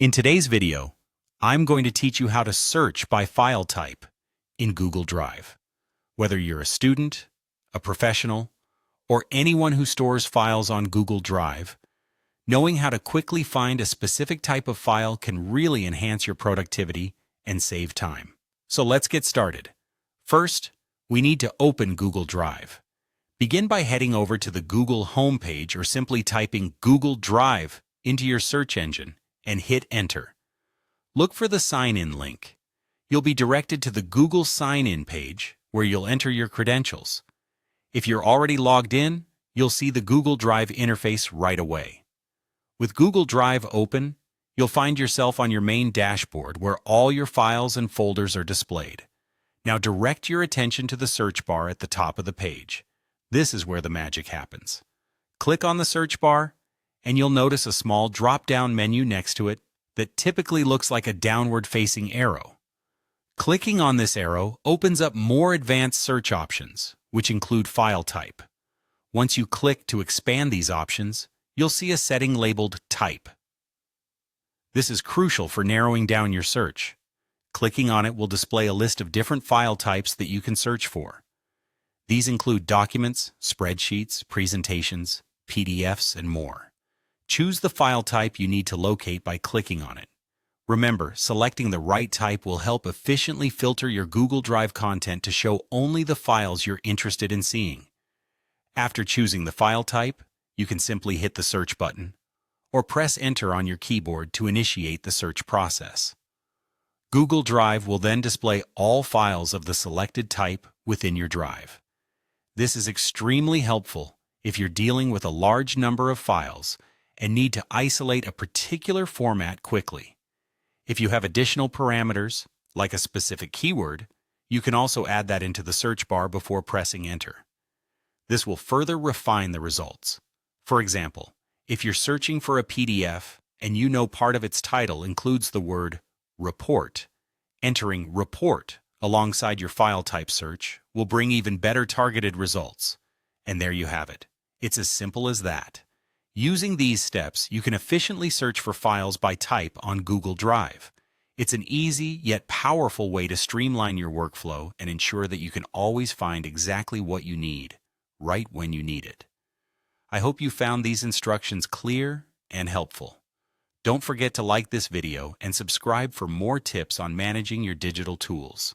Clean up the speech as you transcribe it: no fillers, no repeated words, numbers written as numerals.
In today's video, I'm going to teach you how to search by file type in Google Drive. Whether you're a student, a professional, or anyone who stores files on Google Drive, knowing how to quickly find a specific type of file can really enhance your productivity and save time. So let's get started. First, we need to open Google Drive. Begin by heading over to the Google homepage or simply typing Google Drive into your search engine and hit Enter. Look for the Sign-In link. You'll be directed to the Google Sign-In page where you'll enter your credentials. If you're already logged in, you'll see the Google Drive interface right away. With Google Drive open, you'll find yourself on your main dashboard where all your files and folders are displayed. Now direct your attention to the search bar at the top of the page. This is where the magic happens. Click on the search bar, and you'll notice a small drop-down menu next to it that typically looks like a downward-facing arrow. Clicking on this arrow opens up more advanced search options, which include file type. Once you click to expand these options, you'll see a setting labeled Type. This is crucial for narrowing down your search. Clicking on it will display a list of different file types that you can search for. These include documents, spreadsheets, presentations, PDFs, and more. Choose the file type you need to locate by clicking on it. Remember, selecting the right type will help efficiently filter your Google Drive content to show only the files you're interested in seeing. After choosing the file type, you can simply hit the search button or press Enter on your keyboard to initiate the search process. Google Drive will then display all files of the selected type within your drive. This is extremely helpful if you're dealing with a large number of files and need to isolate a particular format quickly. If you have additional parameters, like a specific keyword, you can also add that into the search bar before pressing Enter. This will further refine the results. For example, if you're searching for a PDF and you know part of its title includes the word Report, entering Report alongside your file type search will bring even better targeted results. And there you have it. It's as simple as that. Using these steps, you can efficiently search for files by type on Google Drive. It's an easy yet powerful way to streamline your workflow and ensure that you can always find exactly what you need, right when you need it. I hope you found these instructions clear and helpful. Don't forget to like this video and subscribe for more tips on managing your digital tools.